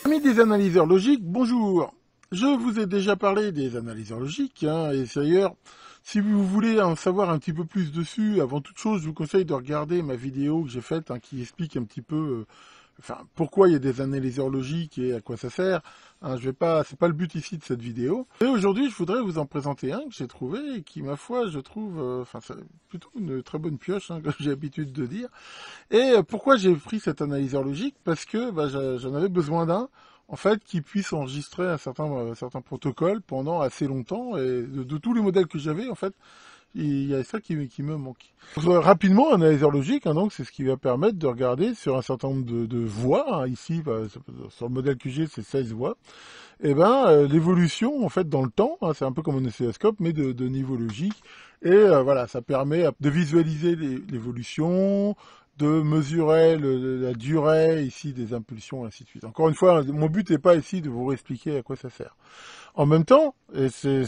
Amis des analyseurs logiques, bonjour. Je vous ai déjà parlé des analyseurs logiques, et d'ailleurs, si vous voulez en savoir un petit peu plus dessus, avant toute chose, je vous conseille de regarder ma vidéo que j'ai faite, qui explique un petit peu, pourquoi il y a des analyseurs logiques et à quoi ça sert. C'est pas le but ici de cette vidéo. Et aujourd'hui, je voudrais vous en présenter un que j'ai trouvé et qui, ma foi, je trouve, c'est plutôt une très bonne pioche, comme j'ai l'habitude de dire. Et pourquoi j'ai pris cet analyseur logique? Parce que j'en avais besoin d'un, en fait, qui puisse enregistrer un certain protocole pendant assez longtemps. Et de tous les modèles que j'avais, en fait, il y a ça qui me manque. Rapidement, un analyseur logique, donc c'est ce qui va permettre de regarder sur un certain nombre de voies. Ici, sur le modèle que j'ai, c'est 16 voies. Et l'évolution, en fait, dans le temps, c'est un peu comme un oscilloscope, mais de niveau logique. Et voilà, ça permet de visualiser l'évolution, de mesurer la durée ici des impulsions, ainsi de suite. Encore une fois, mon but n'est pas ici de vous expliquer à quoi ça sert. En même temps, et c'est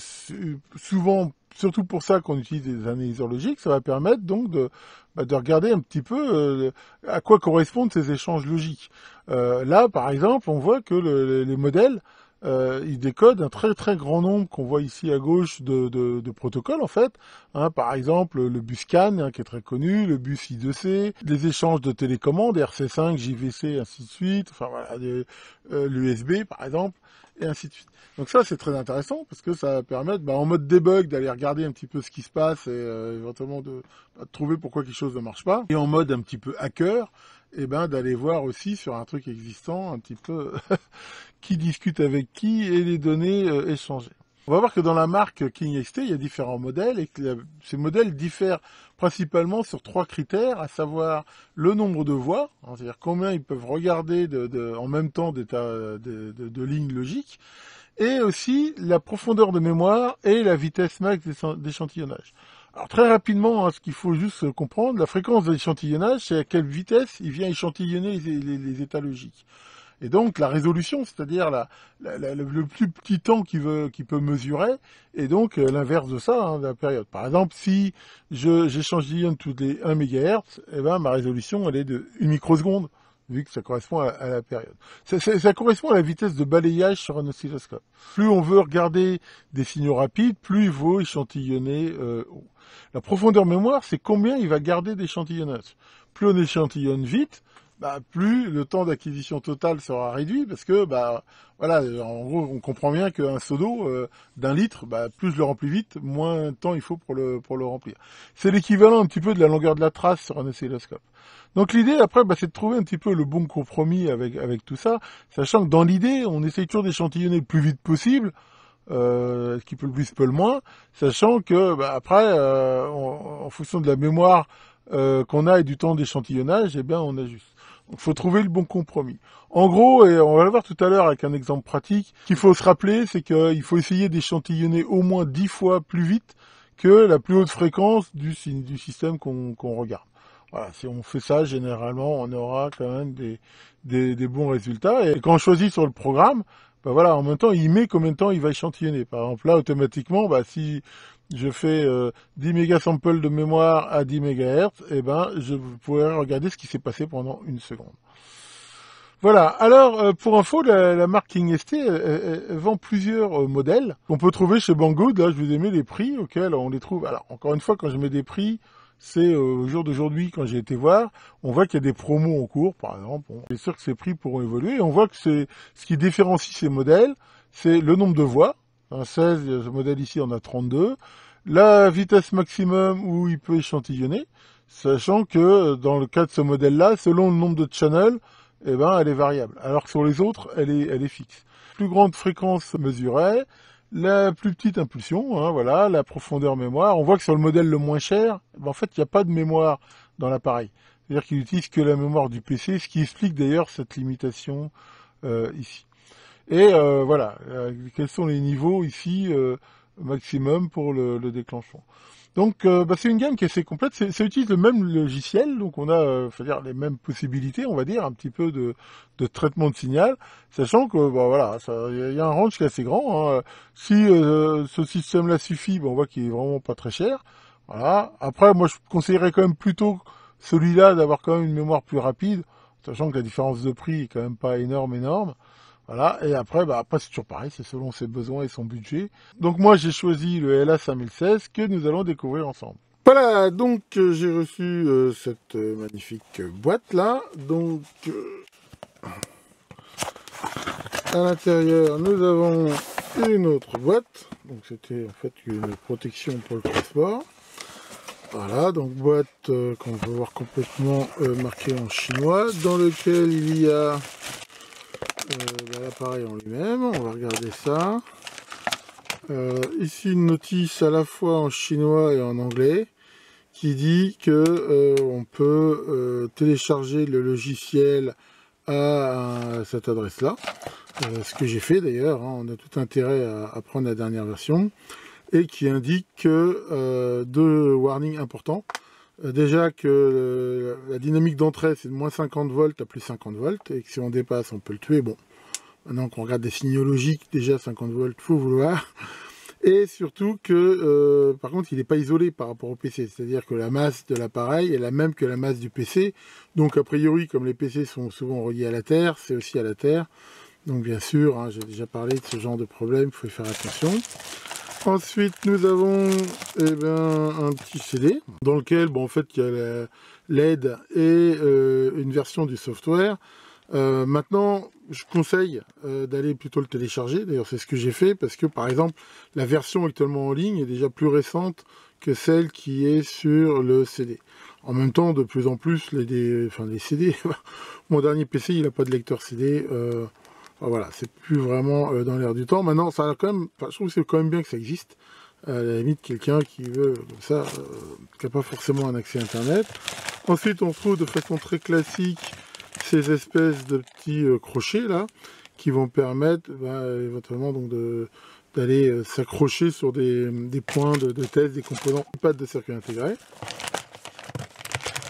souvent, surtout pour ça qu'on utilise des analyseurs logiques, ça va permettre donc de regarder un petit peu à quoi correspondent ces échanges logiques. Là, par exemple, on voit que les modèles, ils décodent un très très grand nombre qu'on voit ici à gauche de protocoles en fait. Par exemple, le bus CAN qui est très connu, le bus I2C, les échanges de télécommandes, RC5, JVC, ainsi de suite. Enfin voilà, l'USB par exemple, et ainsi de suite. Donc ça c'est très intéressant parce que ça va permettre, en mode debug, d'aller regarder un petit peu ce qui se passe et éventuellement de trouver pourquoi quelque chose ne marche pas. Et en mode un petit peu hacker, d'aller voir aussi sur un truc existant un petit peu qui discute avec qui et les données échangées. On va voir que dans la marque KingXT, il y a différents modèles et que ces modèles diffèrent principalement sur 3 critères, à savoir le nombre de voies, c'est-à-dire combien ils peuvent regarder en même temps de lignes logiques, et aussi la profondeur de mémoire et la vitesse max d'échantillonnage. Alors très rapidement, ce qu'il faut juste comprendre, la fréquence d'échantillonnage, c'est à quelle vitesse il vient échantillonner les états logiques. Et donc la résolution, c'est-à-dire le plus petit temps qu'il peut mesurer, et donc l'inverse de ça, la période. Par exemple, si j'échantillonne tous les 1 MHz, ma résolution elle est de 1 microseconde, vu que ça correspond à la période. Ça correspond à la vitesse de balayage sur un oscilloscope. Plus on veut regarder des signaux rapides, plus il faut échantillonner haut. La profondeur mémoire, c'est combien il va garder d'échantillonnage. Plus on échantillonne vite, plus le temps d'acquisition totale sera réduit, parce que, voilà, en gros, on comprend bien qu'un seau d'eau d'un litre, plus je le remplis vite, moins de temps il faut pour le remplir. C'est l'équivalent un petit peu de la longueur de la trace sur un oscilloscope. Donc l'idée, après, c'est de trouver un petit peu le bon compromis avec tout ça, sachant que dans l'idée, on essaye toujours d'échantillonner le plus vite possible, ce qui peut le plus, peut le moins, sachant que, après, en fonction de la mémoire qu'on a et du temps d'échantillonnage, on ajuste. Il faut trouver le bon compromis. En gros, et on va le voir tout à l'heure avec un exemple pratique, qu'il faut se rappeler, c'est qu'il faut essayer d'échantillonner au moins 10 fois plus vite que la plus haute fréquence du système qu'on regarde. Voilà, si on fait ça, généralement, on aura quand même des bons résultats. Et quand on choisit sur le programme, voilà, en même temps, il met combien de temps il va échantillonner. Par exemple, là, automatiquement, si je fais 10 mégasamples de mémoire à 10 MHz, je pourrais regarder ce qui s'est passé pendant 1 seconde. Voilà, alors pour info, la marque KingST elle vend plusieurs modèles qu'on peut trouver chez Banggood. Là, je vous ai mis les prix auxquels on les trouve. Alors, encore une fois, quand je mets des prix, c'est au jour d'aujourd'hui, quand j'ai été voir, on voit qu'il y a des promos en cours, par exemple. C'est sûr que ces prix pourront évoluer. Et on voit que ce qui différencie ces modèles, c'est le nombre de voies. 16, ce modèle ici en a 32. La vitesse maximum où il peut échantillonner, sachant que dans le cas de ce modèle-là, selon le nombre de channels, elle est variable. Alors que sur les autres, elle est fixe. Plus grande fréquence mesurée, la plus petite impulsion, voilà, la profondeur mémoire. On voit que sur le modèle le moins cher, en fait, il n'y a pas de mémoire dans l'appareil. C'est-à-dire qu'il n'utilise que la mémoire du PC, ce qui explique d'ailleurs cette limitation ici. Et voilà, quels sont les niveaux ici maximum pour le déclenchement. Donc c'est une gamme qui est assez complète, ça utilise le même logiciel, donc on a les mêmes possibilités, on va dire, un petit peu de traitement de signal, sachant que voilà, il y a un range qui est assez grand. Si ce système-là suffit, on voit qu'il est vraiment pas très cher. Voilà. Après, moi je conseillerais quand même plutôt celui-là d'avoir quand même une mémoire plus rapide, sachant que la différence de prix est quand même pas énorme. Voilà, et après, après c'est toujours pareil, c'est selon ses besoins et son budget. Donc moi j'ai choisi le LA5016 que nous allons découvrir ensemble. Voilà, donc j'ai reçu cette magnifique boîte là. Donc à l'intérieur nous avons une autre boîte. Donc c'était en fait une protection pour le transport. Voilà, donc boîte qu'on peut voir complètement marquée en chinois, dans lequel il y a l'appareil en lui-même. On va regarder ça. Ici une notice à la fois en chinois et en anglais qui dit que on peut télécharger le logiciel à cette adresse-là. Ce que j'ai fait d'ailleurs, hein, on a tout intérêt à prendre la dernière version, et qui indique que deux warnings importants. Déjà que la dynamique d'entrée c'est de moins 50 volts à plus 50 volts, et que si on dépasse on peut le tuer. Bon, maintenant qu'on regarde des signaux logiques, déjà 50 volts, faut vouloir. Et surtout que, par contre, il n'est pas isolé par rapport au PC. C'est-à-dire que la masse de l'appareil est la même que la masse du PC. Donc, a priori, comme les PC sont souvent reliés à la Terre, c'est aussi à la Terre. Donc, bien sûr, hein, j'ai déjà parlé de ce genre de problème, il faut y faire attention. Ensuite, nous avons un petit CD dans lequel, bon, en fait, il y a l'aide et une version du software. Maintenant, je conseille d'aller plutôt le télécharger. D'ailleurs, c'est ce que j'ai fait parce que, par exemple, la version actuellement en ligne est déjà plus récente que celle qui est sur le CD. En même temps, de plus en plus, les CD, mon dernier PC, il n'a pas de lecteur CD. Voilà, c'est plus vraiment dans l'air du temps. Maintenant, ça a quand même, je trouve que c'est quand même bien que ça existe. À la limite, quelqu'un qui veut, comme ça, qui n'a pas forcément un accès Internet. Ensuite, on trouve de façon très classique ces espèces de petits crochets là, qui vont permettre éventuellement donc d'aller s'accrocher sur des points de test des composants, pas de circuit intégré.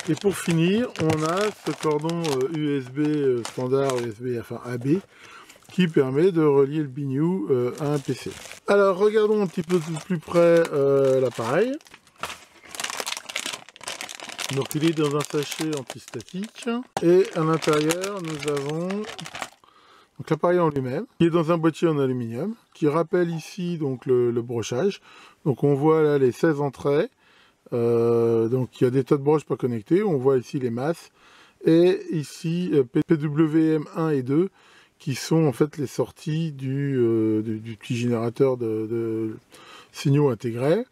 Et pour finir, on a ce cordon USB standard, USB enfin AB, qui permet de relier le biniou à un PC. Alors regardons un petit peu de plus près l'appareil. Donc il est dans un sachet antistatique, et à l'intérieur nous avons l'appareil en lui-même, qui est dans un boîtier en aluminium, qui rappelle ici donc le brochage. Donc on voit là les 16 entrées, donc il y a des tas de broches pas connectées, on voit ici les masses, et ici PWM 1 et 2, qui sont en fait les sorties du petit générateur de signaux intégrés.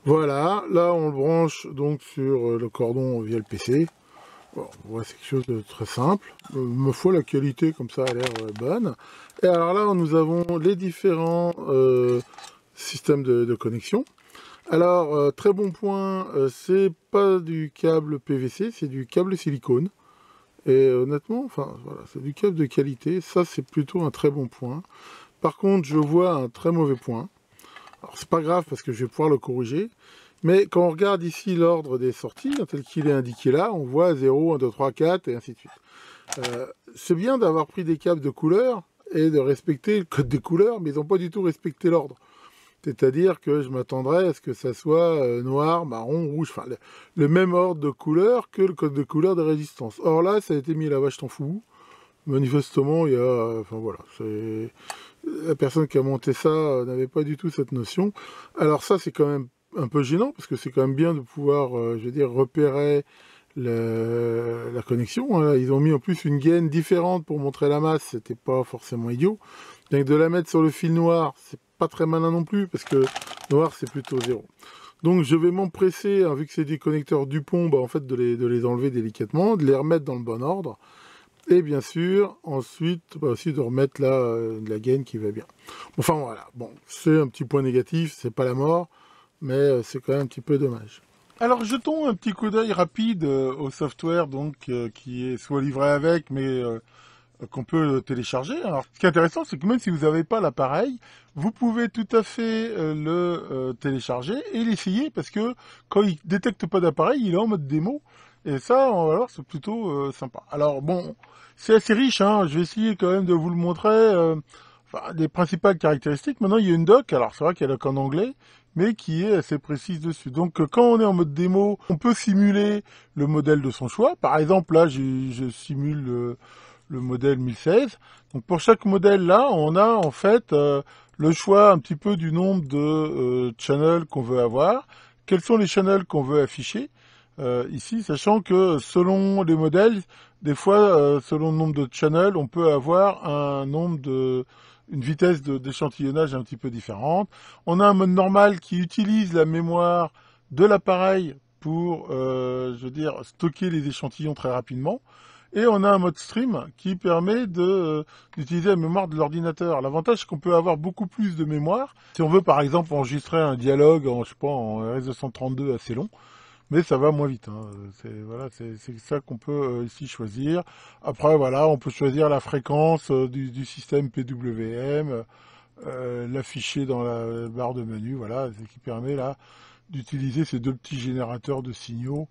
Voilà, là on le branche donc sur le cordon via le PC. Bon, voilà, c'est quelque chose de très simple. Ma foi, la qualité comme ça a l'air bonne. Et alors là, nous avons les différents systèmes de connexion. Alors, très bon point, c'est pas du câble PVC, c'est du câble silicone. Et honnêtement, enfin voilà, c'est du câble de qualité. Ça, c'est plutôt un très bon point. Par contre, je vois un très mauvais point. Alors c'est pas grave parce que je vais pouvoir le corriger, mais quand on regarde ici l'ordre des sorties, tel qu'il est indiqué là, on voit 0, 1, 2, 3, 4 et ainsi de suite. C'est bien d'avoir pris des câbles de couleur et de respecter le code des couleurs, mais ils n'ont pas du tout respecté l'ordre. C'est-à-dire que je m'attendrais à ce que ça soit noir, marron, rouge, enfin le même ordre de couleur que le code de couleur de résistance. Or là, ça a été mis à la vache t'en fous. Manifestement, il y a... enfin voilà, c'est... La personne qui a monté ça n'avait pas du tout cette notion. Alors ça, c'est quand même un peu gênant, parce que c'est quand même bien de pouvoir, je veux dire, repérer la connexion. Hein. Ils ont mis en plus une gaine différente pour montrer la masse, c'était pas forcément idiot. Donc de la mettre sur le fil noir, c'est pas très malin non plus, parce que noir, c'est plutôt 0. Donc je vais m'empresser, hein, vu que c'est des connecteurs Dupont, en fait, de les enlever délicatement, de les remettre dans le bon ordre. Et bien sûr, ensuite, aussi de remettre là la gaine qui va bien. Enfin voilà, bon, c'est un petit point négatif, c'est pas la mort, mais c'est quand même un petit peu dommage. Alors jetons un petit coup d'œil rapide au software donc qui est soit livré avec, mais qu'on peut télécharger. Alors ce qui est intéressant, c'est que même si vous n'avez pas l'appareil, vous pouvez tout à fait le télécharger et l'essayer, parce que quand il détecte pas d'appareil, il est en mode démo. Et ça, alors, c'est plutôt sympa. Alors bon, c'est assez riche, hein. Je vais essayer quand même de vous le montrer. Des principales caractéristiques. Maintenant, il y a une doc. Alors c'est vrai qu'il y a la doc en anglais, mais qui est assez précise dessus. Donc quand on est en mode démo, on peut simuler le modèle de son choix. Par exemple, là, je simule le modèle 1016. Donc pour chaque modèle là, on a en fait le choix un petit peu du nombre de channels qu'on veut avoir, quels sont les channels qu'on veut afficher ici, sachant que selon les modèles, des fois, selon le nombre de channels, on peut avoir une vitesse d'échantillonnage un petit peu différente. On a un mode normal qui utilise la mémoire de l'appareil pour, je veux dire, stocker les échantillons très rapidement. Et on a un mode stream qui permet d'utiliser la mémoire de l'ordinateur. L'avantage, c'est qu'on peut avoir beaucoup plus de mémoire. Si on veut, par exemple, enregistrer un dialogue en, je sais pas, en RS232 assez long, mais ça va moins vite. Hein. C'est ça qu'on peut ici choisir. Après, voilà, on peut choisir la fréquence du système PWM, l'afficher dans la barre de menu, voilà, ce qui permet là d'utiliser ces deux petits générateurs de signaux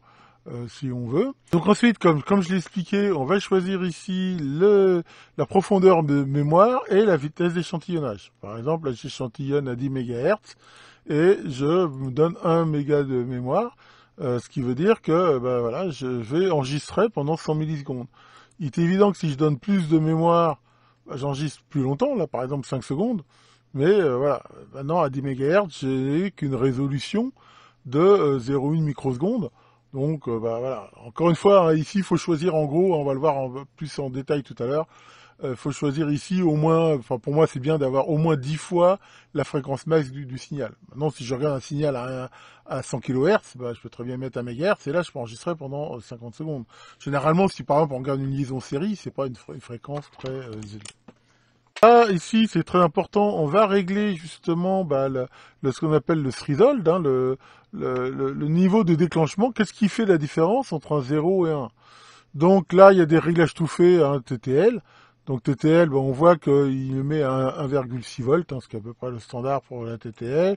si on veut. Donc ensuite, comme je l'ai expliqué, on va choisir ici la profondeur de mémoire et la vitesse d'échantillonnage. Par exemple, là j'échantillonne à 10 MHz et je me donne 1 méga de mémoire, ce qui veut dire que voilà, je vais enregistrer pendant 100 millisecondes. Il est évident que si je donne plus de mémoire, j'enregistre plus longtemps, là par exemple 5 secondes, mais voilà, maintenant à 10 MHz, j'ai qu'une résolution de 0,1 microsecondes. Donc voilà, encore une fois, hein, ici il faut choisir en gros, on va le voir plus en détail tout à l'heure, il faut choisir ici au moins, enfin pour moi c'est bien d'avoir au moins 10 fois la fréquence max du signal. Maintenant si je regarde un signal à 100 kHz, je peux très bien mettre 1 MHz et là je peux enregistrer pendant 50 secondes. Généralement si par exemple on regarde une liaison série, c'est pas une fréquence très élevée. Là, ici, c'est très important, on va régler justement ce qu'on appelle le threshold, hein, le niveau de déclenchement. Qu'est-ce qui fait la différence entre un 0 et un 1? Donc là, il y a des réglages tout faits à un TTL. Donc TTL, on voit qu'il met à 1,6 volts, hein, ce qui est à peu près le standard pour la TTL.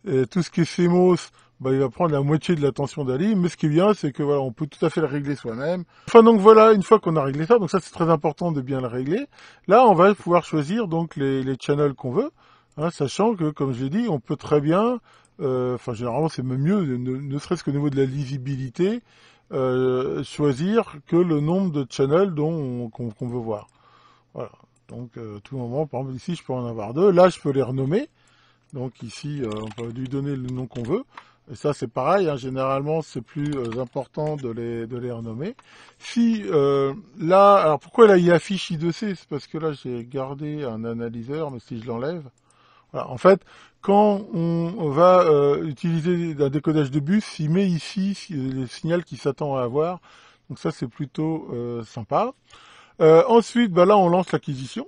Et tout ce qui est CMOS, il va prendre la moitié de la tension d'Ali, mais ce qui est bien, c'est que voilà, on peut tout à fait le régler soi-même. Enfin donc voilà, une fois qu'on a réglé ça, donc ça c'est très important de bien le régler. Là, on va pouvoir choisir donc les channels qu'on veut, hein, sachant que, comme je l'ai dit, on peut très bien, généralement c'est même mieux, ne serait-ce qu'au niveau de la lisibilité, choisir que le nombre de channels qu'on veut voir. Voilà. Donc tout moment, par exemple ici je peux en avoir deux, là je peux les renommer. Donc ici, on peut lui donner le nom qu'on veut. Et ça, c'est pareil, hein, généralement, c'est plus important de les renommer. Si là, alors pourquoi là il affiche I2C? C'est parce que là, j'ai gardé un analyseur, mais si je l'enlève, voilà. En fait, quand on va utiliser un décodage de bus, il met ici le signal qu'il s'attend à avoir. Donc ça, c'est plutôt sympa. Ensuite, là, on lance l'acquisition.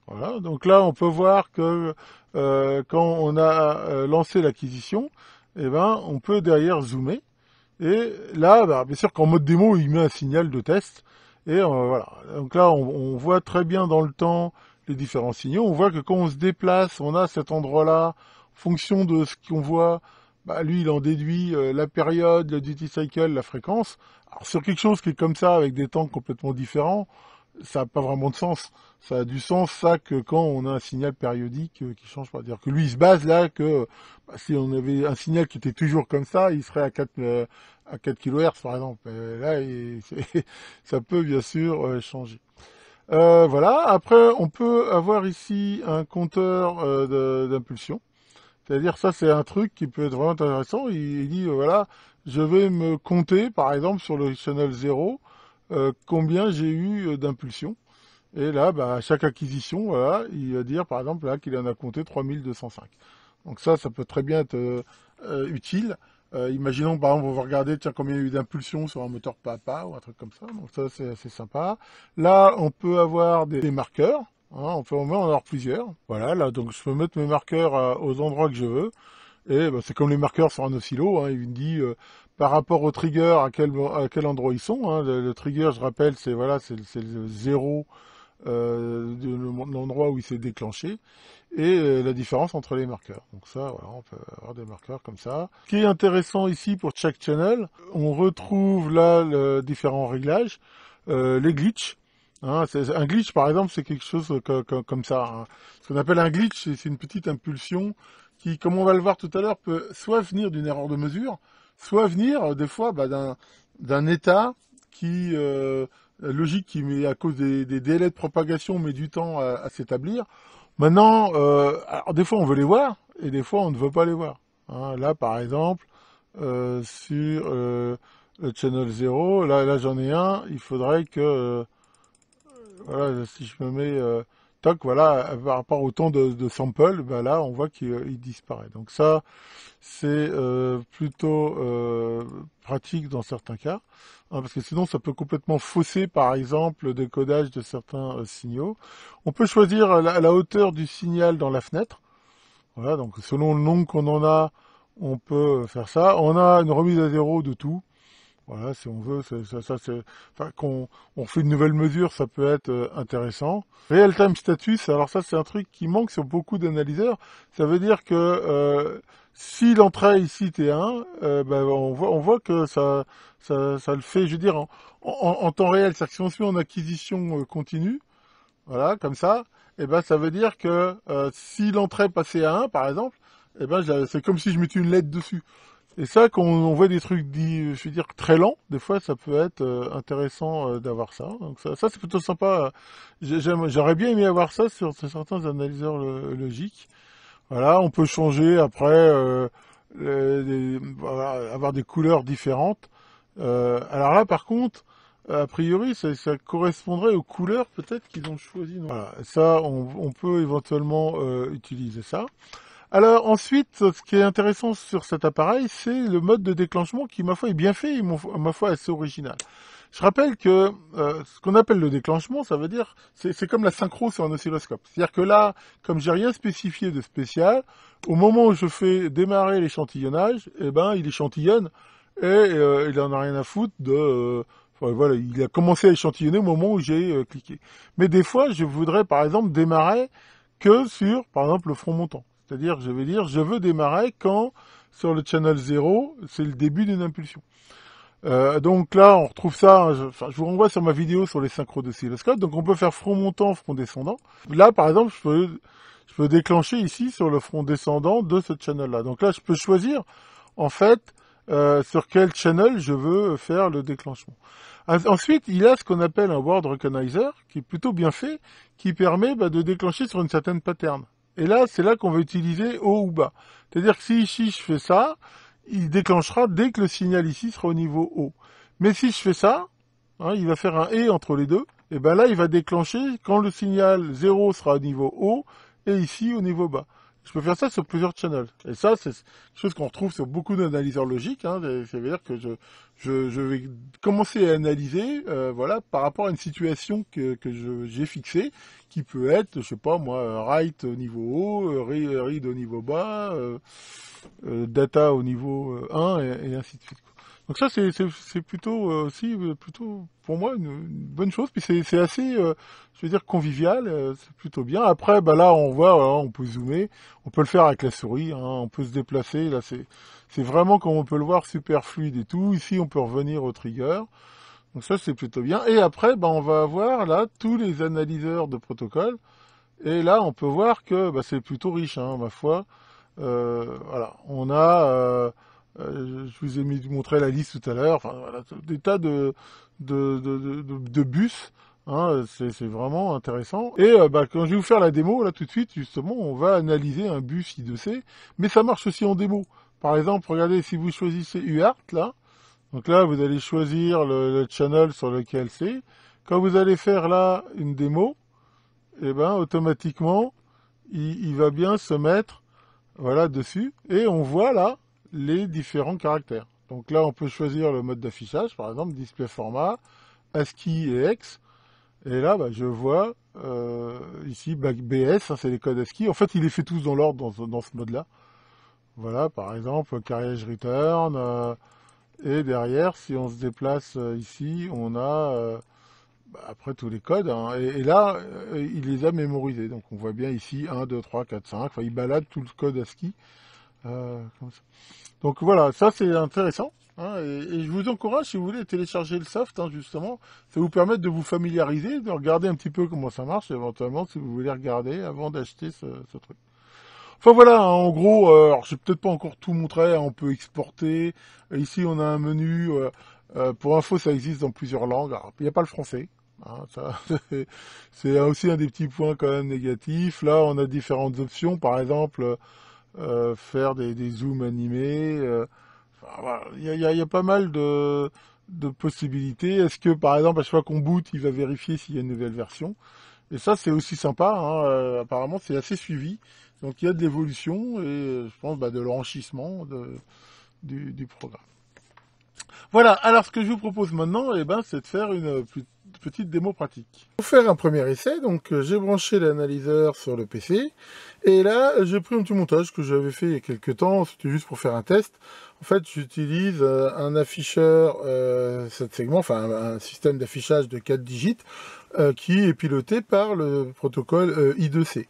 Voilà, donc là on peut voir que quand on a lancé l'acquisition, on peut derrière zoomer. Et là, bien sûr qu'en mode démo, il met un signal de test. Et voilà, donc là on voit très bien dans le temps les différents signaux. On voit que quand on se déplace, on a cet endroit-là, en fonction de ce qu'on voit, lui il en déduit la période, le duty cycle, la fréquence. Alors sur quelque chose qui est comme ça, avec des temps complètement différents, ça n'a pas vraiment de sens. Ça a du sens, ça, que quand on a un signal périodique qui change pas. C'est-à-dire que lui, il se base là que si on avait un signal qui était toujours comme ça, il serait à 4 kHz par exemple. Et là, ça peut bien sûr changer. Voilà. Après, on peut avoir ici un compteur d'impulsion. C'est-à-dire ça, c'est un truc qui peut être vraiment intéressant. Il dit, voilà, je vais me compter, par exemple, sur le channel 0, combien j'ai eu d'impulsion. Et là, à chaque acquisition, voilà, il va dire, par exemple, là, qu'il en a compté 3205. Donc ça peut très bien être utile. Imaginons, par exemple, on va regarder, tiens, combien il y a eu d'impulsion sur un moteur Papa ou un truc comme ça. Donc ça, c'est assez sympa. Là, on peut avoir des marqueurs. Hein, on peut en avoir plusieurs. Voilà, là, donc je peux mettre mes marqueurs aux endroits que je veux. Et c'est comme les marqueurs sur un oscillo, hein, il me dit par rapport au trigger à quel endroit ils sont. Hein. Le trigger, je rappelle, c'est le 0 de l'endroit où il s'est déclenché et la différence entre les marqueurs. Donc ça, voilà, on peut avoir des marqueurs comme ça. Ce qui est intéressant ici pour chaque channel, on retrouve là les différents réglages, les glitches. Hein, un glitch, par exemple, c'est quelque chose comme ça. Hein. Ce qu'on appelle un glitch, c'est une petite impulsion qui, comme on va le voir tout à l'heure, peut soit venir d'une erreur de mesure, soit venir des fois d'un état qui logique qui met à cause des délais de propagation met du temps à s'établir. Maintenant, alors des fois on veut les voir et des fois on ne veut pas les voir. Hein, là par exemple, sur le channel 0, là j'en ai un, il faudrait que voilà, si je me mets toc, voilà, par rapport au temps de sample, bah là on voit qu'il disparaît. Donc ça, c'est plutôt pratique dans certains cas, hein, parce que sinon ça peut complètement fausser par exemple le décodage de certains signaux. On peut choisir la hauteur du signal dans la fenêtre. Voilà, donc selon le nombre qu'on en a, on peut faire ça. On a une remise à zéro de tout. Voilà, si on veut, enfin, on fait une nouvelle mesure, ça peut être intéressant. Real-time status, alors ça c'est un truc qui manque sur beaucoup d'analyseurs. Ça veut dire que si l'entrée ici T1, ben, on voit que ça le fait, je veux dire, en temps réel. C'est-à-dire que si on se met en acquisition continue, voilà, comme ça, et ben ça veut dire que si l'entrée passait à 1, par exemple, et ben c'est comme si je mettais une lettre dessus. Et ça, quand on voit des trucs dits, je veux dire, très lents, des fois, ça peut être intéressant d'avoir ça. Donc ça c'est plutôt sympa. J'aurais bien aimé avoir ça sur certains analyseurs logiques. Voilà, on peut changer après, voilà, avoir des couleurs différentes. Alors là, par contre, a priori, ça correspondrait aux couleurs peut-être qu'ils ont choisies. Voilà, ça, on peut éventuellement utiliser ça. Alors ensuite, ce qui est intéressant sur cet appareil, c'est le mode de déclenchement qui, ma foi, est bien fait et ma foi assez original. Je rappelle que ce qu'on appelle le déclenchement, ça veut dire, c'est comme la synchro sur un oscilloscope. C'est-à-dire que là, comme j'ai rien spécifié de spécial, au moment où je fais démarrer l'échantillonnage, eh ben, il échantillonne et il en a rien à foutre de... enfin, voilà, il a commencé à échantillonner au moment où j'ai cliqué. Mais des fois, je voudrais, par exemple, démarrer que sur, par exemple, le front montant. C'est-à-dire, je vais dire, je veux démarrer quand, sur le channel 0, c'est le début d'une impulsion. Donc là, on retrouve ça, enfin, je vous renvoie sur ma vidéo sur les synchros d'oscilloscope. Donc on peut faire front montant, front descendant. Là, par exemple, je peux déclencher ici sur le front descendant de ce channel-là. Donc là, je peux choisir, en fait, sur quel channel je veux faire le déclenchement. Ensuite, il y a ce qu'on appelle un word recognizer, qui est plutôt bien fait, qui permet de déclencher sur une certaine pattern. Et là, c'est là qu'on va utiliser haut ou bas. C'est-à-dire que si ici je fais ça, il déclenchera dès que le signal ici sera au niveau haut. Mais si je fais ça, hein, il va faire un et entre les deux, et ben là, il va déclencher quand le signal 0 sera au niveau haut et ici au niveau bas. Je peux faire ça sur plusieurs channels. Et ça, c'est quelque chose qu'on retrouve sur beaucoup d'analyseurs logiques. Hein. Ça veut dire que je vais commencer à analyser voilà, par rapport à une situation que j'ai fixée, qui peut être, je sais pas moi, write au niveau haut, read au niveau bas, data au niveau 1, et ainsi de suite. Donc ça, c'est plutôt aussi plutôt pour moi une bonne chose. Puis c'est assez, je veux dire, convivial. C'est plutôt bien. Après, bah là, on voit, voilà, on peut zoomer, on peut le faire avec la souris, hein, on peut se déplacer. Là, c'est vraiment comme on peut le voir super fluide et tout. Ici, on peut revenir au trigger. Donc ça, c'est plutôt bien. Et après, bah, on va avoir là tous les analyseurs de protocole. Et là, on peut voir que bah, c'est plutôt riche, hein, ma foi. Voilà, on a je vous ai montré la liste tout à l'heure, enfin voilà, des tas de bus, hein, c'est vraiment intéressant. Et bah, quand je vais vous faire la démo, là tout de suite, justement, on va analyser un bus I2C, mais ça marche aussi en démo. Par exemple, regardez, si vous choisissez UART, là, donc là, vous allez choisir le channel sur lequel c'est. Quand vous allez faire là une démo, et ben automatiquement, il va bien se mettre voilà dessus, et on voit là les différents caractères. Donc là, on peut choisir le mode d'affichage, par exemple, display format, ASCII et X. Et là, bah, je vois ici BS, hein, c'est les codes ASCII. En fait, il les fait tous dans l'ordre dans ce mode-là. Voilà, par exemple, carriage return. Et derrière, si on se déplace ici, on a après tous les codes. Hein, et là, il les a mémorisés. Donc on voit bien ici 1, 2, 3, 4, 5. Enfin, il balade tout le code ASCII. Comme ça. Donc voilà, ça c'est intéressant. Hein, et je vous encourage, si vous voulez, à télécharger le soft, hein, justement. Ça vous permet de vous familiariser, de regarder un petit peu comment ça marche, éventuellement, si vous voulez regarder avant d'acheter ce truc. Enfin voilà, hein, en gros, alors je vais peut-être pas encore tout montrer, hein, on peut exporter. Ici on a un menu Pour info, ça existe dans plusieurs langues. Alors, il n'y a pas le français. Hein, ça, c'est aussi un des petits points quand même négatifs. Là, on a différentes options. Par exemple, faire des zooms animés. Enfin, voilà. Il y a pas mal de possibilités. Est-ce que, par exemple, à chaque fois qu'on boot, il va vérifier s'il y a une nouvelle version? Et ça, c'est aussi sympa. Hein, apparemment, c'est assez suivi. Donc, il y a de l'évolution et je pense de l'enrichissement du programme. Voilà, alors ce que je vous propose maintenant, c'est de faire une petite démo pratique. Pour faire un premier essai, donc j'ai branché l'analyseur sur le PC, et là j'ai pris un petit montage que j'avais fait il y a quelques temps, c'était juste pour faire un test. En fait, j'utilise un afficheur 7 segments, enfin un système d'affichage de 4 digits, qui est piloté par le protocole I2C.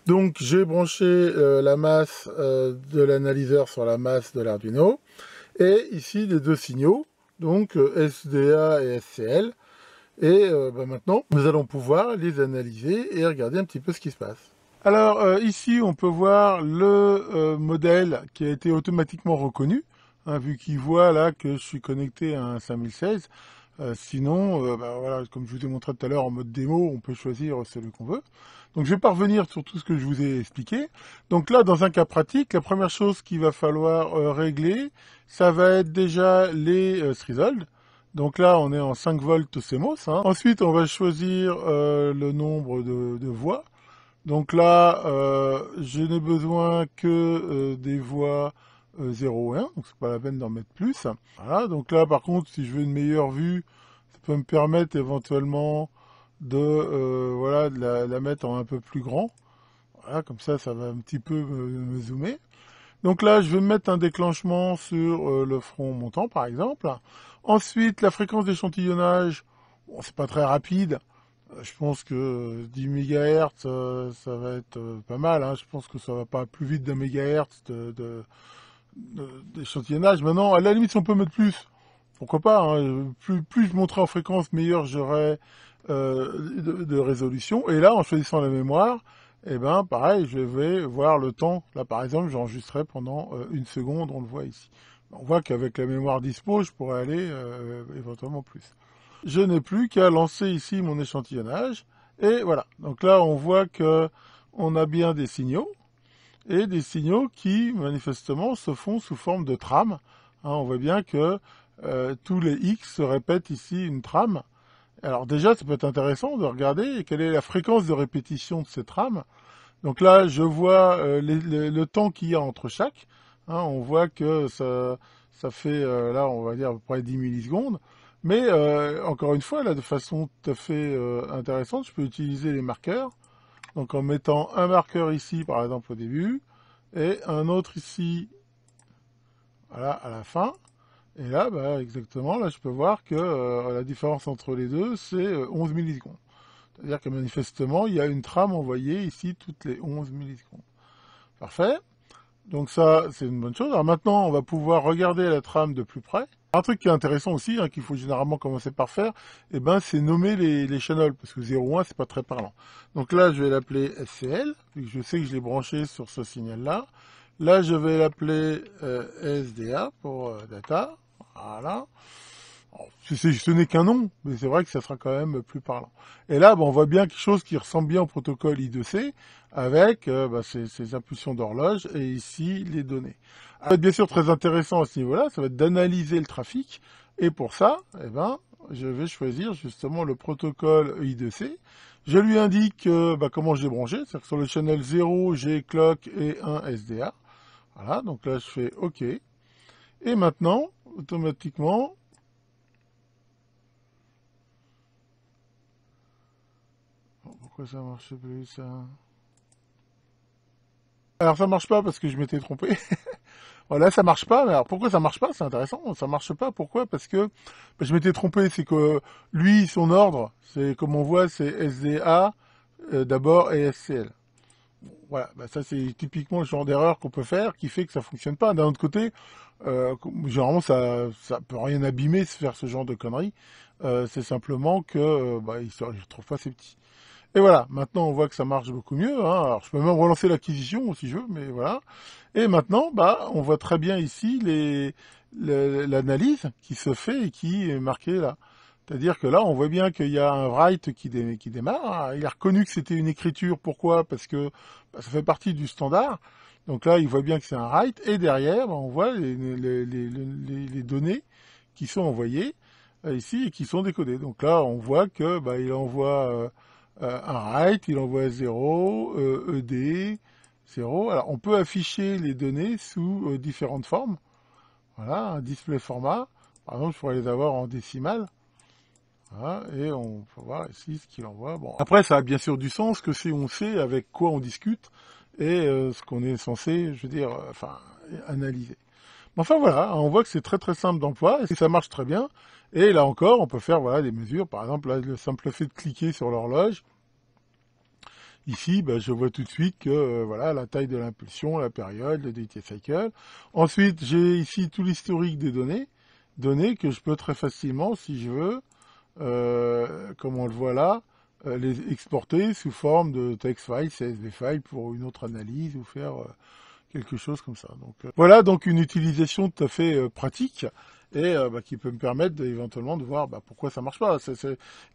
Donc j'ai branché la masse de l'analyseur sur la masse de l'Arduino, et ici les deux signaux, donc SDA et SCL. Et maintenant, nous allons pouvoir les analyser et regarder un petit peu ce qui se passe. Alors ici, on peut voir le modèle qui a été automatiquement reconnu, hein, vu qu'il voit là que je suis connecté à un 5016. Sinon, voilà, comme je vous ai montré tout à l'heure en mode démo, on peut choisir celui qu'on veut. Donc je vais pas revenir sur tout ce que je vous ai expliqué. Donc là, dans un cas pratique, la première chose qu'il va falloir régler, ça va être déjà les thresholds. Donc là, on est en 5 volts CMOS. Hein. Ensuite, on va choisir le nombre de voix. Donc là, je n'ai besoin que des voix 0 et 1, donc c'est pas la peine d'en mettre plus. Voilà, donc là, par contre, si je veux une meilleure vue, ça peut me permettre éventuellement de, voilà, de la mettre en un peu plus grand. Voilà, comme ça va un petit peu me zoomer. Donc là, je vais mettre un déclenchement sur le front montant, par exemple. Ensuite, la fréquence d'échantillonnage, bon, c'est pas très rapide. Je pense que 10 MHz, ça va être pas mal. Hein. Je pense que ça va pas plus vite d'un mégahertz d'échantillonnage. Maintenant, à la limite, si on peut mettre plus, pourquoi pas. Hein. Plus je monterai en fréquence, meilleur j'aurai de résolution. Et là, en choisissant la mémoire, pareil, je vais voir le temps. Là, par exemple, j'enregistrerai pendant 1 seconde, on le voit ici. On voit qu'avec la mémoire dispo, je pourrais aller éventuellement plus. Je n'ai plus qu'à lancer ici mon échantillonnage. Et voilà. Donc là, on voit que on a bien des signaux. Et des signaux qui, manifestement, se font sous forme de trame. Hein, on voit bien que tous les X se répètent ici une trame. Alors déjà, ça peut être intéressant de regarder quelle est la fréquence de répétition de ces trames. Donc là, je vois le temps qu'il y a entre chaque. Hein, on voit que ça fait, là, on va dire à peu près 10 millisecondes. Mais encore une fois, là, de façon tout à fait intéressante, je peux utiliser les marqueurs. Donc en mettant un marqueur ici, par exemple, au début, et un autre ici, voilà, à la fin. Et là, exactement, là, je peux voir que la différence entre les deux, c'est 11 millisecondes. C'est-à-dire que manifestement, il y a une trame envoyée ici toutes les 11 millisecondes. Parfait. Donc ça, c'est une bonne chose. Alors maintenant, on va pouvoir regarder la trame de plus près. Un truc qui est intéressant aussi, hein, qu'il faut généralement commencer par faire, c'est nommer les channels, parce que 0,1, c'est pas très parlant. Donc là, je vais l'appeler SCL, vu que je sais que je l'ai branché sur ce signal-là. Là, je vais l'appeler SDA pour data. Voilà. Ce n'est qu'un nom, mais c'est vrai que ça sera quand même plus parlant. Et là, on voit bien quelque chose qui ressemble bien au protocole I2C, avec ces impulsions d'horloge, et ici, les données. Ça va être bien sûr très intéressant à ce niveau-là, ça va être d'analyser le trafic, et pour ça, je vais choisir justement le protocole I2C. Je lui indique comment j'ai branché, c'est-à-dire que sur le channel 0, j'ai clock et un SDA. Voilà, donc là, je fais OK. Et maintenant, automatiquement, pourquoi ça marche plus, ça? Alors ça marche pas parce que je m'étais trompé. Voilà, ça marche pas. Mais alors pourquoi ça marche pas? C'est intéressant. Ça marche pas. Pourquoi? Parce que je m'étais trompé. C'est que lui, son ordre, c'est comme on voit, c'est SDA d'abord et SCL. Voilà, ça c'est typiquement le genre d'erreur qu'on peut faire qui fait que ça fonctionne pas. D'un autre côté, généralement ça peut rien abîmer faire ce genre de conneries. C'est simplement que il se retrouve pas ces petits. Et voilà, maintenant on voit que ça marche beaucoup mieux, hein. Alors je peux même relancer l'acquisition si je veux, mais voilà. Et maintenant, bah, on voit très bien ici l'analyse qui se fait et qui est marquée là. C'est-à-dire que là, on voit bien qu'il y a un write qui démarre. Il a reconnu que c'était une écriture. Pourquoi? Parce que bah, ça fait partie du standard. Donc là, il voit bien que c'est un write. Et derrière, bah, on voit les données qui sont envoyées ici et qui sont décodées. Donc là, on voit que bah, il envoie un write, il envoie 0, ED, 0. Alors, on peut afficher les données sous différentes formes. Voilà, un display format. Par exemple, je pourrais les avoir en décimales. Voilà, et on peut voir ici ce qu'il envoie. Bon, après, ça a bien sûr du sens que si on sait avec quoi on discute et ce qu'on est censé, je veux dire, enfin, analyser. Mais enfin voilà, on voit que c'est très très simple d'emploi et ça marche très bien. Et là encore, on peut faire voilà des mesures. Par exemple, là, le simple fait de cliquer sur l'horloge. Ici, ben, je vois tout de suite que voilà la taille de l'impulsion, la période, le duty cycle. Ensuite, j'ai ici tout l'historique des données que je peux très facilement, si je veux, comme on le voit là, les exporter sous forme de text file, CSV file pour une autre analyse ou faire quelque chose comme ça. Donc voilà donc une utilisation tout à fait pratique et bah, qui peut me permettre éventuellement de voir bah, pourquoi ça marche pas.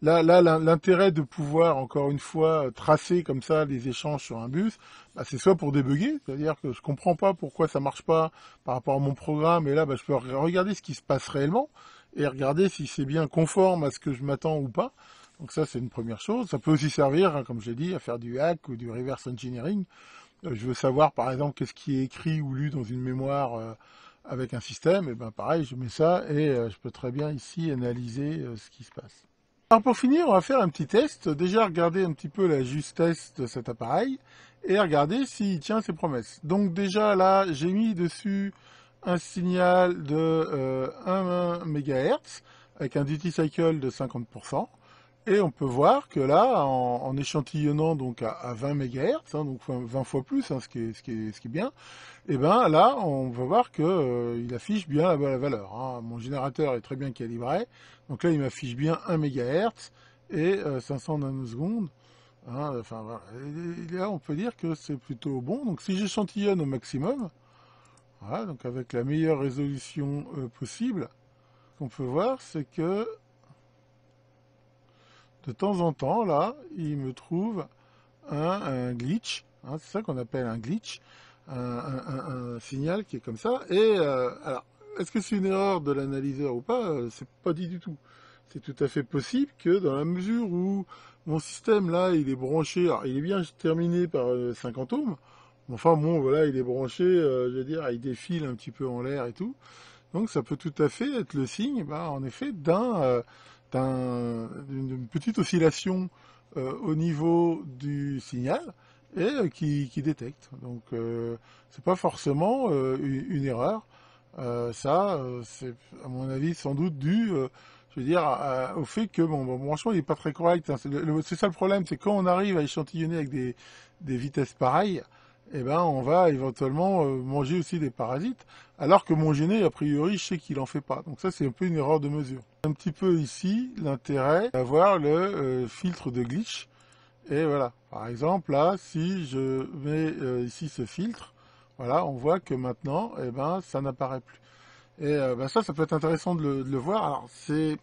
Là l'intérêt de pouvoir encore une fois tracer comme ça les échanges sur un bus, bah, c'est soit pour débugger, c'est-à-dire que je comprends pas pourquoi ça marche pas par rapport à mon programme et là bah, je peux regarder ce qui se passe réellement et regarder si c'est bien conforme à ce que je m'attends ou pas. Donc ça, c'est une première chose. Ça peut aussi servir, hein, comme je l'ai dit, à faire du hack ou du reverse engineering. Je veux savoir, par exemple, qu'est-ce qui est écrit ou lu dans une mémoire avec un système. Et ben pareil, je mets ça et je peux très bien ici analyser ce qui se passe. Alors pour finir, on va faire un petit test. Déjà, regarder un petit peu la justesse de cet appareil et regarder s'il tient ses promesses. Donc déjà, là, j'ai mis dessus un signal de 1 MHz avec un duty cycle de 50%. Et on peut voir que là, en échantillonnant donc à 20 MHz, hein, donc 20 fois plus, hein, ce qui est bien, et ben là, on va voir que il affiche bien la valeur. Hein. Mon générateur est très bien calibré, donc là, il m'affiche bien 1 MHz et 500 nanosecondes. Hein, enfin, voilà. Et là, on peut dire que c'est plutôt bon. Donc si j'échantillonne au maximum, voilà, donc avec la meilleure résolution possible, ce qu'on peut voir, c'est que de temps en temps, là, il me trouve un glitch. Hein, c'est ça qu'on appelle un glitch. Un signal qui est comme ça. Et alors, est-ce que c'est une erreur de l'analyseur ou pas? C'est pas dit du tout. C'est tout à fait possible que dans la mesure où mon système, là, il est branché, alors il est bien terminé par 50 ohms. Enfin bon, voilà, il est branché, je veux dire, il défile un petit peu en l'air et tout. Donc ça peut tout à fait être le signe, bah, en effet, d'une petite oscillation au niveau du signal et qui détecte. Donc c'est pas forcément une erreur. C'est à mon avis sans doute dû, je veux dire, au fait que bon, branchement il est pas très correct. Hein. C'est ça le problème, c'est quand on arrive à échantillonner avec des vitesses pareilles, eh ben on va éventuellement manger aussi des parasites, alors que mon gêné, a priori, je sais qu'il en fait pas. Donc ça, c'est un peu une erreur de mesure. Un petit peu ici, l'intérêt d'avoir le filtre de glitch. Et voilà, par exemple, là, si je mets ici ce filtre, voilà, on voit que maintenant, eh ben, ça n'apparaît plus. Et ben ça peut être intéressant de le voir. Alors, c'est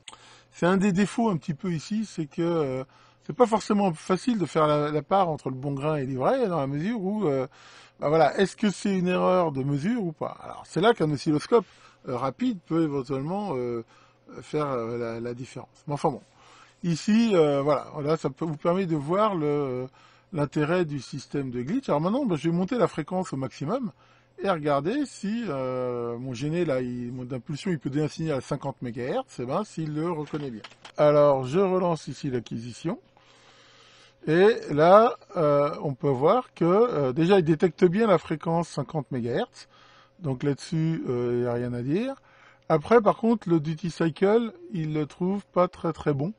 un des défauts un petit peu ici, c'est que c'est pas forcément facile de faire la part entre le bon grain et l'ivraie, dans la mesure où, ben voilà, est-ce que c'est une erreur de mesure ou pas? Alors, c'est là qu'un oscilloscope rapide peut éventuellement faire la différence. Mais enfin bon, ici, voilà, là, ça vous permet de voir l'intérêt du système de glitch. Alors maintenant, ben, je vais monter la fréquence au maximum et regarder si mon gêné, là, d'impulsion, il peut donner un signal à 50 MHz, et ben, s'il le reconnaît bien. Alors, je relance ici l'acquisition. Et là, on peut voir que déjà, il détecte bien la fréquence 50 MHz. Donc là-dessus, il n'y a rien à dire. Après, par contre, le duty cycle, il le trouve pas très très bon.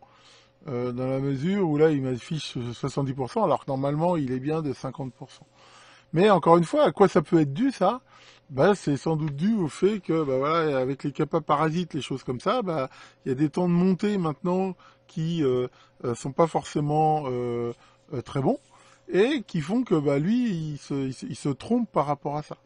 Dans la mesure où là, il m'affiche 70%, alors que normalement, il est bien de 50%. Mais encore une fois, à quoi ça peut être dû, ça? Bah, c'est sans doute dû au fait que, bah voilà, avec les kappa parasites, les choses comme ça, bah, il y a des temps de montée maintenant qui sont pas forcément très bons, et qui font que bah, lui, il se trompe par rapport à ça.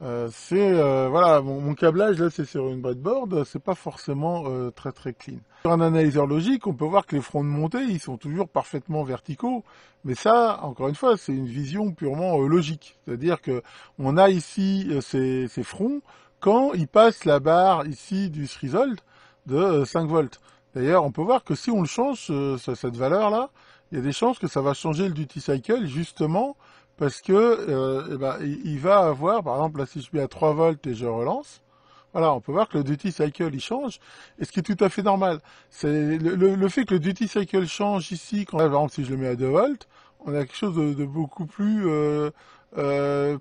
Voilà, mon câblage là, c'est sur une breadboard, c'est pas forcément très très clean. Sur un analyseur logique, on peut voir que les fronts de montée, ils sont toujours parfaitement verticaux, mais ça, encore une fois, c'est une vision purement logique. C'est-à-dire que on a ici ces fronts quand ils passent la barre ici du threshold de 5 volts. D'ailleurs, on peut voir que si on le change, cette valeur-là, il y a des chances que ça va changer le duty cycle, justement, parce que il va avoir, par exemple, là, si je mets à 3 volts et je relance, voilà, on peut voir que le duty cycle, il change, et ce qui est tout à fait normal. C'est le fait que le duty cycle change ici, quand, par exemple, si je le mets à 2 volts, on a quelque chose de beaucoup plus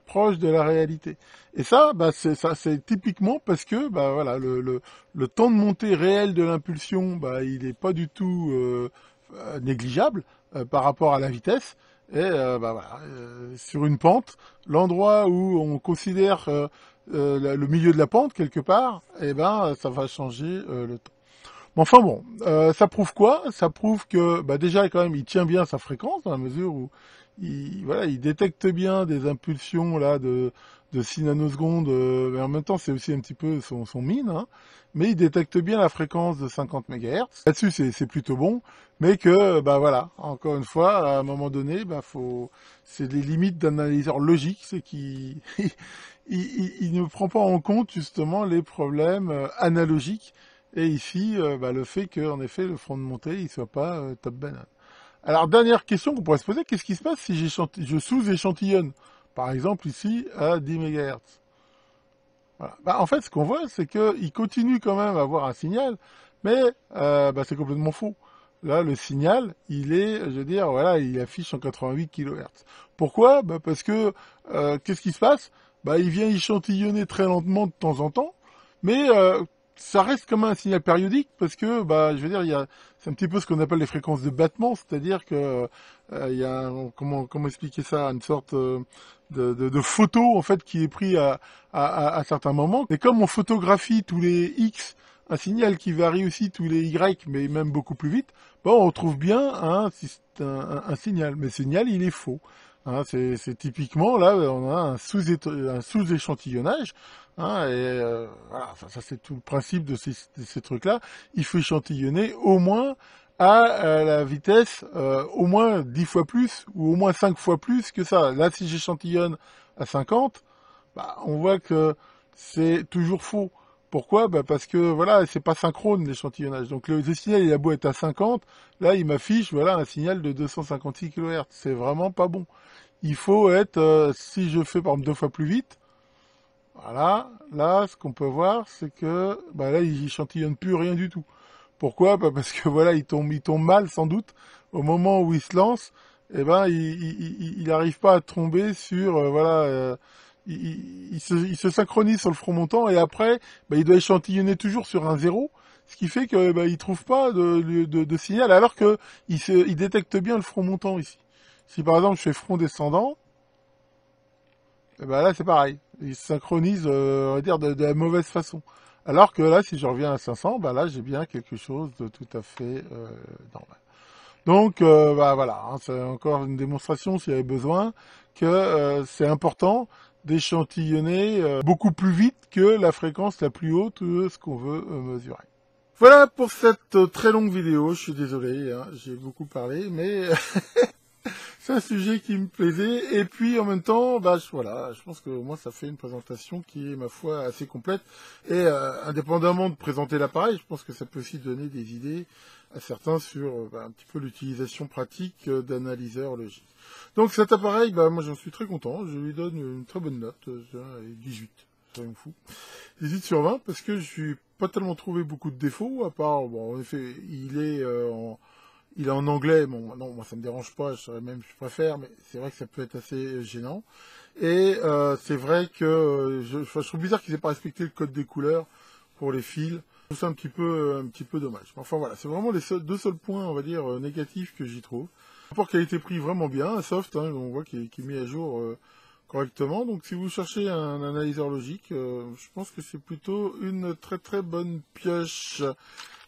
proche de la réalité. Et ça, bah, c'est typiquement parce que, bah, voilà, le temps de montée réel de l'impulsion, bah, il n'est pas du tout négligeable par rapport à la vitesse. Et bah, voilà, sur une pente, l'endroit où on considère le milieu de la pente quelque part, eh ben ça va changer le temps. Mais enfin bon, ça prouve quoi? Ça prouve que bah, déjà quand même il tient bien sa fréquence dans la mesure où voilà, il détecte bien des impulsions là de 6 nanosecondes, mais en même temps c'est aussi un petit peu son mine, hein, mais il détecte bien la fréquence de 50 MHz. Là-dessus c'est plutôt bon, mais que bah voilà, encore une fois, à un moment donné, bah c'est les limites d'un analyseur logique, c'est qu'il il ne prend pas en compte justement les problèmes analogiques. Et ici, bah, le fait qu'en effet le front de montée il soit pas top banane. Alors, dernière question qu'on pourrait se poser, qu'est-ce qui se passe si je sous-échantillonne? Par exemple, ici, à 10 MHz. Voilà. Bah, en fait, ce qu'on voit, c'est qu'il continue quand même à avoir un signal, mais bah, c'est complètement faux. Là, le signal, il est, je veux dire, voilà, il affiche 188 kHz. Pourquoi? Bah, parce que, qu'est-ce qui se passe? Bah, il vient échantillonner très lentement de temps en temps, mais ça reste comme un signal périodique parce que, bah, je veux dire, c'est un petit peu ce qu'on appelle les fréquences de battement, c'est-à-dire que il y a, comment expliquer ça, une sorte de photo en fait qui est pris à certains moments. Et comme on photographie tous les X, un signal qui varie aussi tous les Y, mais même beaucoup plus vite, bon, on retrouve bien un signal, mais ce signal il est faux. Hein, c'est typiquement là, on a un sous-échantillonnage. Hein, et voilà, ça c'est tout le principe de ces trucs-là. Il faut échantillonner au moins à la vitesse au moins 10 fois plus ou au moins 5 fois plus que ça. Là, si j'échantillonne à 50, bah, on voit que c'est toujours faux. Pourquoi? Bah parce que voilà, c'est pas synchrone l'échantillonnage. Donc le signal il a beau être à 50, là il m'affiche voilà un signal de 256 kHz. C'est vraiment pas bon. Il faut être, si je fais par exemple 2 fois plus vite, voilà, là ce qu'on peut voir c'est que bah là il échantillonne plus rien du tout. Pourquoi? Bah parce que voilà, il tombe mal sans doute au moment où il se lance. Eh ben, il arrive pas à tomber sur voilà, il se synchronise sur le front montant et après, bah, il doit échantillonner toujours sur un zéro, ce qui fait que bah, il trouve pas de signal alors que il détecte bien le front montant ici. Si par exemple je fais front descendant, eh ben là c'est pareil, il se synchronise, on va dire de la mauvaise façon. Alors que là, si je reviens à 500, bah là j'ai bien quelque chose de tout à fait normal. Donc bah voilà, hein, c'est encore une démonstration s'il y avait besoin que c'est important d'échantillonner beaucoup plus vite que la fréquence la plus haute de ce qu'on veut mesurer. Voilà pour cette très longue vidéo, je suis désolé, hein, j'ai beaucoup parlé, mais c'est un sujet qui me plaisait, et puis en même temps, bah voilà, je pense que moi ça fait une présentation qui est, ma foi, assez complète, et indépendamment de présenter l'appareil, je pense que ça peut aussi donner des idées à certains sur un petit peu l'utilisation pratique d'analyseurs logiques. Donc cet appareil, bah moi j'en suis très content, je lui donne une très bonne note, 18, soyons fous, 18 sur 20, parce que je n'ai pas tellement trouvé beaucoup de défauts, à part, bon en effet, il est en anglais, bon, non, moi ça me dérange pas, je préfère, mais c'est vrai que ça peut être assez gênant. Et c'est vrai que je trouve bizarre qu'ils aient pas respecté le code des couleurs pour les fils. Je trouve ça un petit peu dommage. Enfin voilà, c'est vraiment les deux seuls points, on va dire, négatifs que j'y trouve. Le rapport qualité-prix vraiment bien, un soft, hein, on voit qu'il est mis à jour correctement. Donc si vous cherchez un analyseur logique, je pense que c'est plutôt une très très bonne pioche.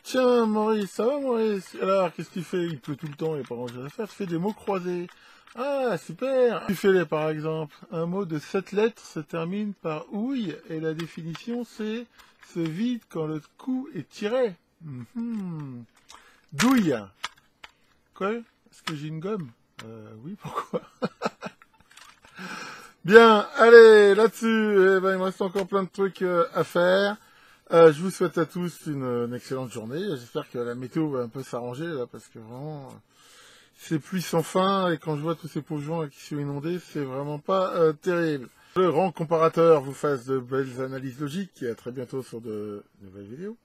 Tiens, Maurice, ça va, Maurice? Alors, qu'est-ce que tu fais? Il pleut tout le temps, il n'y a pas grand-chose à faire. Tu fais des mots croisés. Ah, super! Tu fais les, par exemple, un mot de 7 lettres se termine par ouille, et la définition, c'est se vide quand le coup est tiré. Mhm. Douille. Quoi? Est-ce que j'ai une gomme? Oui, pourquoi? Bien, allez, là-dessus, eh ben, il me reste encore plein de trucs à faire. Je vous souhaite à tous une excellente journée. J'espère que la météo va un peu s'arranger, là, parce que vraiment, ces pluies sans fin, et quand je vois tous ces pauvres gens là, qui sont inondés, c'est vraiment pas terrible. Le grand comparateur vous fasse de belles analyses logiques, et à très bientôt sur de nouvelles vidéos.